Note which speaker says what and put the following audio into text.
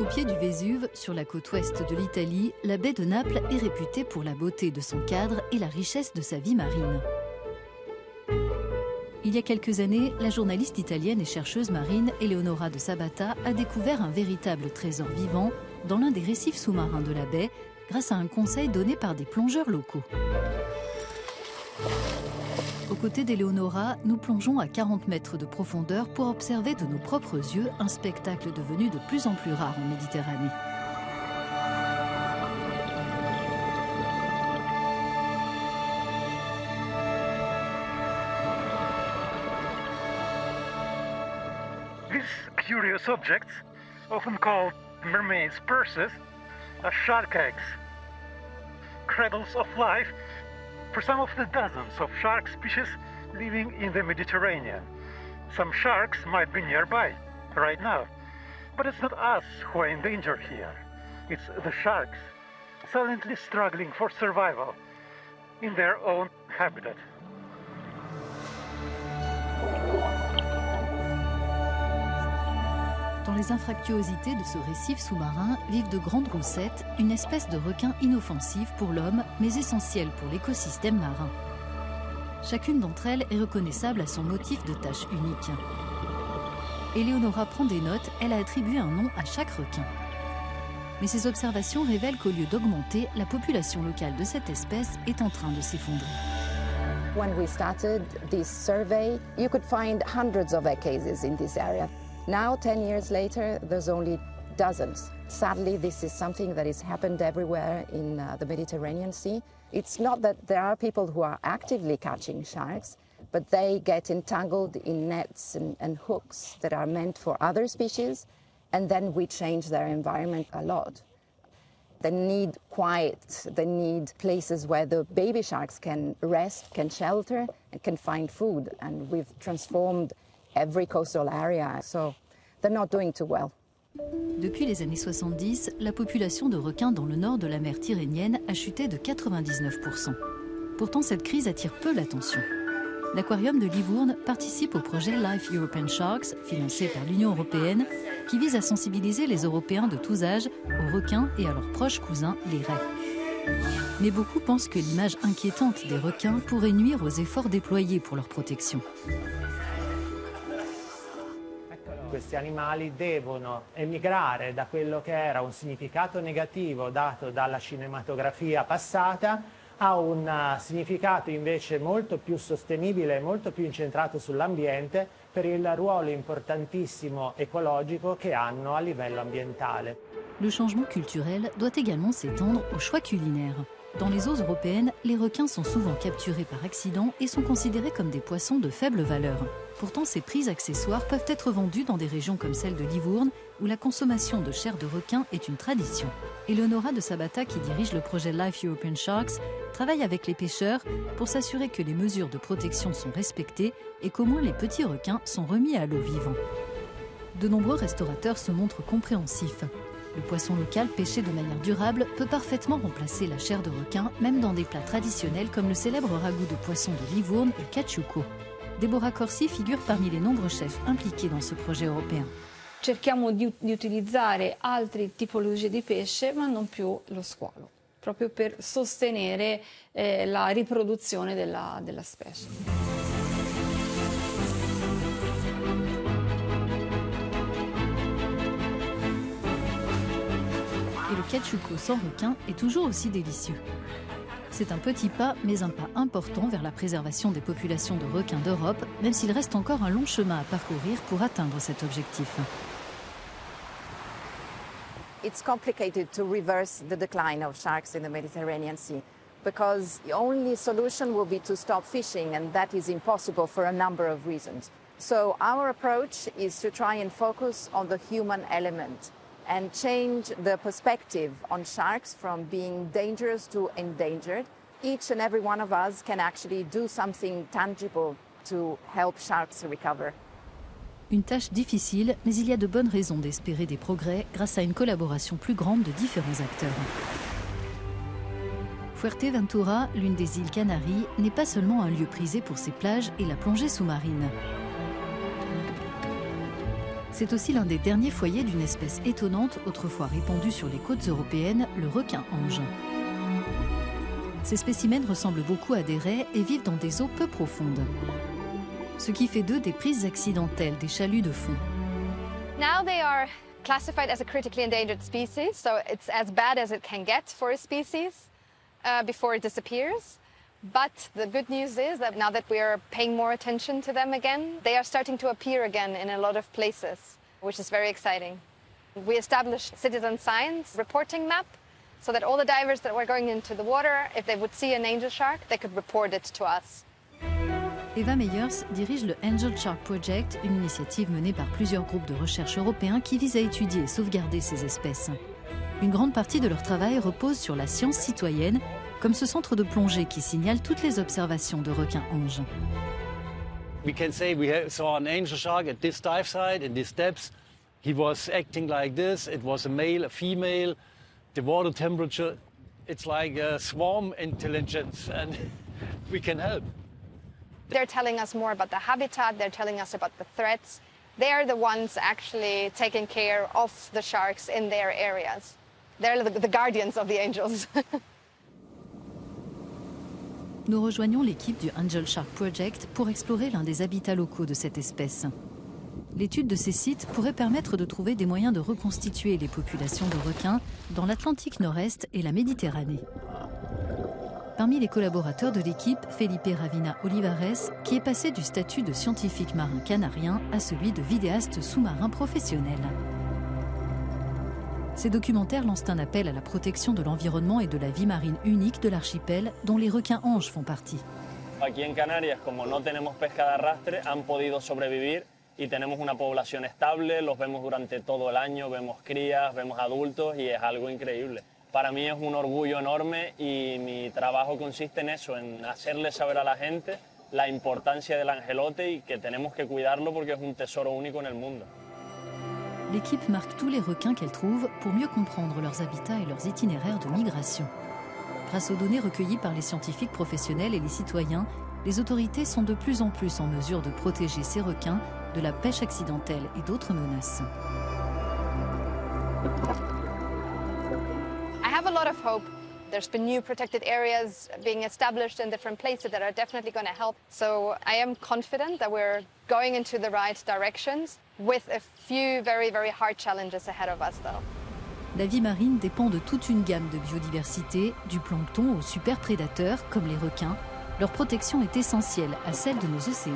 Speaker 1: Au pied du Vésuve, sur la côte ouest de l'Italie, la baie de Naples est réputée pour la beauté de son cadre et la richesse de sa vie marine. Il y a quelques années, la journaliste italienne et chercheuse marine Eleonora de Sabata a découvert un véritable trésor vivant dans l'un des récifs sous-marins de la baie, grâce à un conseil donné par des plongeurs locaux. Aux côtés d'Eleonora, nous plongeons à 40 mètres de profondeur pour observer de nos propres yeux un spectacle devenu de plus en plus rare en Méditerranée.
Speaker 2: These curious objects, often called mermaids' purses, are shark eggs, cradles of life for some of the dozens of shark species living in the Mediterranean. Some sharks might be nearby right now, but it's not us who are in danger here. It's the sharks, silently struggling for survival in their own habitat.
Speaker 1: Dans les infractuosités de ce récif sous-marin vivent de grandes roussettes, une espèce de requin inoffensive pour l'homme, mais essentielle pour l'écosystème marin. Chacune d'entre elles est reconnaissable à son motif de tache unique. Eleonora prend des notes, elle a attribué un nom à chaque requin. Mais ces observations révèlent qu'au lieu d'augmenter, la population locale de cette espèce est en train de s'effondrer.
Speaker 3: When we started this survey, you could find hundreds of egg cases in this area. Now, 10 years later, there's only dozens. Sadly, this is something that has happened everywhere in the Mediterranean Sea. It's not that there are people who are actively catching sharks, but they get entangled in nets and hooks that are meant for other species, and then we change their environment a lot. They need quiet, they need places where the baby sharks can rest, can shelter, and can find food, and we've transformed every coastal area, so they're not doing too well.
Speaker 1: Depuis les années 70, la population de requins dans le nord de la mer Tyrrhénienne a chuté de 99%. Pourtant, cette crise attire peu l'attention. L'aquarium de Livourne participe au projet Life European Sharks, financé par l'Union européenne, qui vise à sensibiliser les Européens de tous âges aux requins et à leurs proches cousins, les raies. Mais beaucoup pensent que l'image inquiétante des requins pourrait nuire aux efforts déployés pour leur protection.
Speaker 4: Questi animali devono emigrare da quello che era un significato negativo dato dalla cinematografia passata a un significato invece molto più sostenibile e molto più incentrato sull'ambiente per il ruolo importantissimo ecologico che hanno a livello ambientale.
Speaker 1: Le changement culturel doit également s'étendre aux choix culinaires. Dans les eaux européennes, les requins sont souvent capturés par accident et sont considérés comme des poissons de faible valeur. Pourtant, ces prises accessoires peuvent être vendues dans des régions comme celle de Livourne, où la consommation de chair de requin est une tradition. Eleonora de Sabata, qui dirige le projet Life European Sharks, travaille avec les pêcheurs pour s'assurer que les mesures de protection sont respectées et qu'au moins les petits requins sont remis à l'eau vivant. De nombreux restaurateurs se montrent compréhensifs. Le poisson local pêché de manière durable peut parfaitement remplacer la chair de requin, même dans des plats traditionnels comme le célèbre ragoût de poisson de Livourne, le caciucco. Deborah Corsi figure parmi les nombreux chefs impliqués dans ce projet européen.
Speaker 5: Cerchiamo di utilizzare altre tipologie di pesce, ma non più lo squalo, proprio per sostenere la riproduzione della specie.
Speaker 1: Et le caciucco sans requin est toujours aussi délicieux. C'est un petit pas, mais un pas important vers la préservation des populations de requins d'Europe, même s'il reste encore un long chemin à parcourir pour atteindre cet objectif.
Speaker 3: It's complicated to reverse the decline of sharks in the Mediterranean Sea because the only solution will be to stop fishing, and that is impossible for a number of reasons. So our approach is to try and focus on the human element and change the perspective on sharks from being dangerous to endangered. Each and every one of us can actually do something tangible to help sharks recover.
Speaker 1: Une tâche difficile, mais il y a de bonnes raisons d'espérer des progrès grâce à une collaboration plus grande de différents acteurs. Fuerteventura, l'une des îles Canaries, n'est pas seulement un lieu prisé pour ses plages et la plongée sous-marine. C'est aussi l'un des derniers foyers d'une espèce étonnante, autrefois répandue sur les côtes européennes, le requin-ange. Ces spécimens ressemblent beaucoup à des raies et vivent dans des eaux peu profondes, ce qui fait d'eux des prises accidentelles des chaluts de fond.
Speaker 6: Now they are classified as a critically endangered species, so it's as bad as it can get for a species before it disappears. But the good news is that now that we are paying more attention to them again, they are starting to appear again in a lot of places, which is very exciting. We established citizen science reporting map so that all the divers that were going into the water, if they would see an angel shark, they could report it to us.
Speaker 1: Eva Meyers dirige le Angel Shark Project, une initiative menée par plusieurs groupes de recherche européens qui vise à étudier et sauvegarder ces espèces. Une grande partie de leur travail repose sur la science citoyenne, comme ce centre de plongée qui signale toutes les observations de requins-anges.
Speaker 7: We can say we saw an angel shark at this dive site, in these depths. He was acting like this. It was a male, a female. The water temperature, it's like a swarm intelligence, and we can help.
Speaker 6: They're telling us more about the habitat, they're telling us about the threats. They're the ones actually taking care of the sharks in their areas. They're the guardians of the angels.
Speaker 1: Nous rejoignons l'équipe du Angel Shark Project pour explorer l'un des habitats locaux de cette espèce. L'étude de ces sites pourrait permettre de trouver des moyens de reconstituer les populations de requins dans l'Atlantique Nord-Est et la Méditerranée. Parmi les collaborateurs de l'équipe, Felipe Ravina Olivares, qui est passé du statut de scientifique marin canarien à celui de vidéaste sous-marin professionnel. Ces documentaires lancent un appel à la protection de l'environnement et de la vie marine unique de l'archipel, dont les requins-anges font partie.
Speaker 8: Aquí en Canarias, como no tenemos pesca de arrastre, han podido sobrevivir y tenemos una población estable, los vemos durante todo el año, vemos crías, vemos adultos y es algo increíble. Para mí es un orgullo enorme y mi trabajo consiste en eso, en hacerle saber a la gente la importancia del angelote y que tenemos que cuidarlo porque es un tesoro único en el mundo.
Speaker 1: L'équipe marque tous les requins qu'elle trouve pour mieux comprendre leurs habitats et leurs itinéraires de migration. Grâce aux données recueillies par les scientifiques professionnels et les citoyens, les autorités sont de plus en plus en mesure de protéger ces requins de la pêche accidentelle et d'autres menaces.
Speaker 6: I have a lot of hope. There's been new protected areas being established in different places that are definitely going to help. So I am confident that we're going into the right directions with a few very, very hard challenges ahead of us though.
Speaker 1: La vie marine dépend de toute une gamme de biodiversité, du plancton aux super prédateurs comme les requins. Leur protection est essentielle à celle de nos océans.